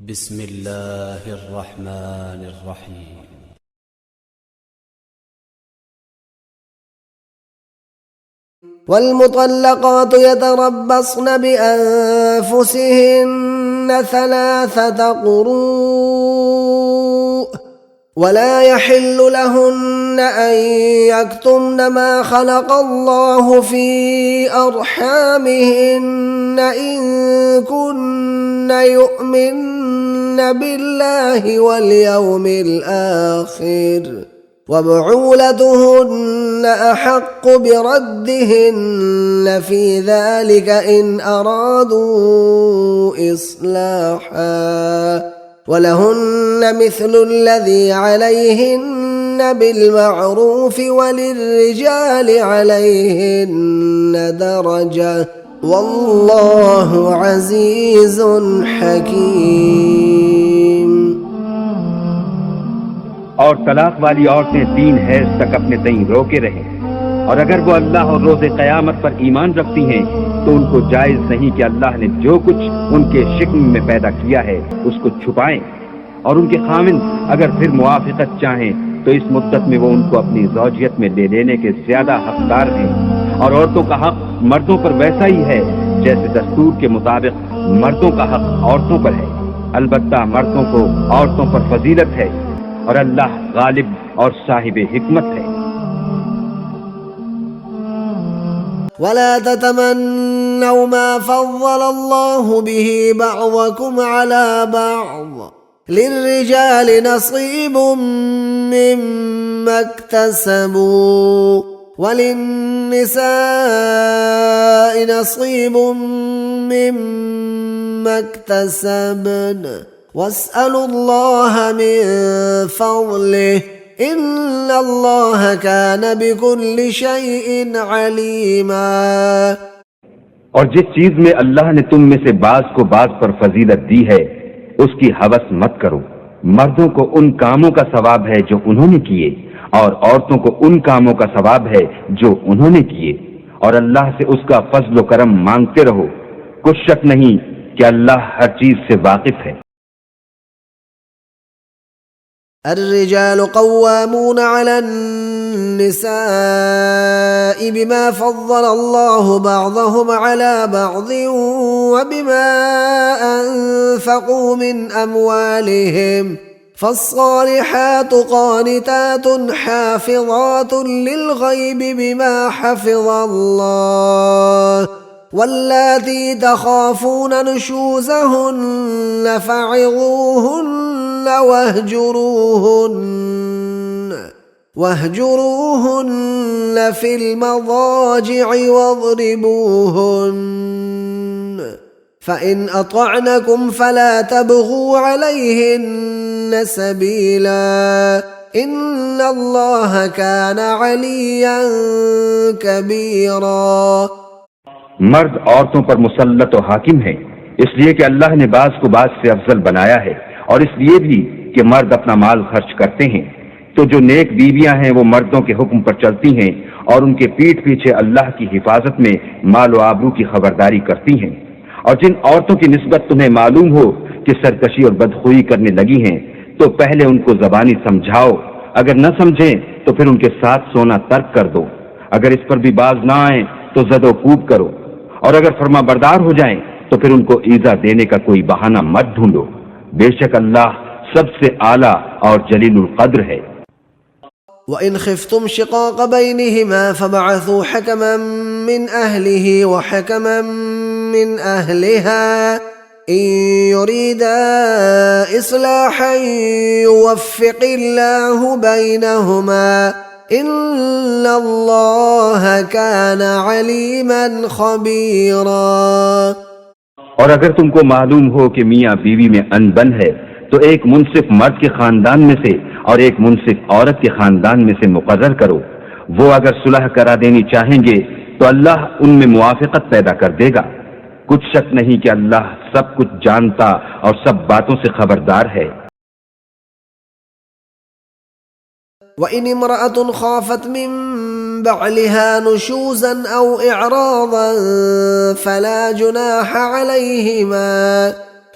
बिस्मिल्लाहिर्रहमानिर्रहीम। والمطلقات يتربصن بأنفسهن ثلاثة قروء ولا يحل لهن أن يكتمن ما خلق الله في أرحامهن إن كن يؤمن بالله واليوم الآخر وبعولتهن أحق بردهن في ذلك إن أرادوا إصلاحا ولهن مثل الذي عليهن بالمعروف وللرجال عليهن درجة والله عزيز حكيم। और तलाक वाली औरतें 3 हैज तक अपने तईं रोके रहें, और अगर वो अल्लाह और रोज़े क़यामत पर ईमान रखती हैं तो उनको जायज़ नहीं कि अल्लाह ने जो कुछ उनके शिक्म में पैदा किया है उसको छुपाएं, और उनके खामिन अगर फिर मुआफ़िक़त चाहें तो इस मुद्दत में वो उनको अपनी ज़ौजियत में ले लेने के ज़्यादा हक़दार हैं। और औरतों का हक़ मर्दों पर वैसा ही है जैसे दस्तूर के मुताबिक मर्दों का हक़ औरतों पर है, अलबत्ता मर्दों को औरतों पर फजीलत है और अल्लाह गालिब और साहिब हिकमत है। वला ततमन्नौ मा फद्दल अल्लाहु बिही बअदकुम अला बअद लिर्रिजालि नसीबुम मिम्मा इक्तसबू वलिन्निसाइ नसीबुम मिम्मा इक्तसबन वस्अलुल्लाह मिन फज़लिह इन्नल्लाह कान बिकुल्लि शैइन अलीमा। और जिस चीज में अल्लाह ने तुम में से बाज को बाज पर फजीलत दी है उसकी हवस मत करो। मर्दों को उन कामों का सवाब है जो उन्होंने किए, और औरतों को उन कामों का सवाब है जो उन्होंने किए, और अल्लाह से उसका फजल व करम मांगते रहो। कुछ शक नहीं कि अल्लाह हर चीज से वाकिफ है। الرجال قوامون على النساء بما فضل الله بعضهم على بعض وبما أنفقوا من أموالهم فالصالحات قانتات حافظات للغيب بما حفظ الله واللاتي تخافون نشوزهن فعظوهن واهجروهن في المضاجع واضربوهن فإن أطعنكم فلا تبغوا عليهن سبيلا إن الله كان عليا كبيرا। मर्द औरतों पर मुसल्लत और हाकिम है, इसलिए कि अल्लाह ने बाज को बाज से अफजल बनाया है, और इसलिए भी कि मर्द अपना माल खर्च करते हैं। तो जो नेक बीवियां हैं वो मर्दों के हुक्म पर चलती हैं और उनके पीठ पीछे अल्लाह की हिफाजत में माल व आबरू की खबरदारी करती हैं। और जिन औरतों की निस्बत तुम्हें मालूम हो कि सरकशी और बदखुई करने लगी हैं तो पहले उनको जबानी समझाओ, अगर न समझें तो फिर उनके साथ सोना तर्क कर दो। अगर इस पर भी बाज ना आए तो जदो कूब करो, और अगर फर्मा बरदार हो जाएं तो फिर उनको ईजा देने का कोई बहाना मत ढूंढो। बेशक अल्लाह सबसे आला और जलीलुल कद्र है। وإن خفتم شقاق بينهما فبعثوا حكما من أهله وحكما من أهلها إن يريدا إصلاحا يوفق الله بينهما إن الله كان عليما خبيرا। और अगर तुमको मालूम हो कि मियाँ बीवी में अनबन है तो एक मुंसिफ मर्द के खानदान में से और एक मुंसिफ औरत के खानदान में से मुकर्रर करो। वो अगर सुलह करा देनी चाहेंगे तो अल्लाह उनमें मुआफ़िक़त पैदा कर देगा। कुछ शक नहीं कि अल्लाह सब कुछ जानता और सब बातों से खबरदार है। وإن امرأة خافت من بعلها نشوزا أو إعراضا فلا جناح عليهما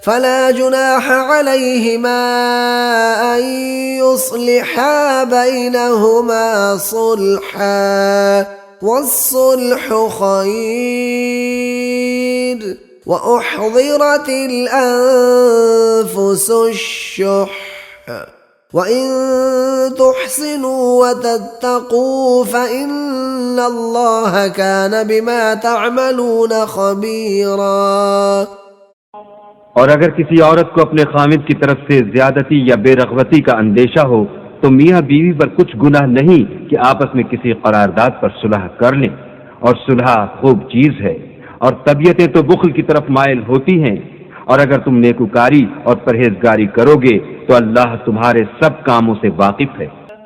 فلا جناح عليهما أن يصلحا بينهما صلحا والصلح خير وأحضرت الأنفس الشح وإن تحسنوا وتتقوا فإن الله كان بما تعملون خبيرا। और अगर किसी औरत को अपने खामिद की तरफ से ज्यादती या बेरगबती का अंदेशा हो तो मियाँ बीवी पर कुछ गुनाह नहीं कि आपस में किसी करारदाद पर सुलह कर लें, और सुलह खूब चीज है, और तबीयतें तो बुख्ल की तरफ माइल होती हैं, और अगर तुम नेकुकारी और परहेजगारी करोगे तो अल्लाह तुम्हारे सब कामों से वाकिफ है।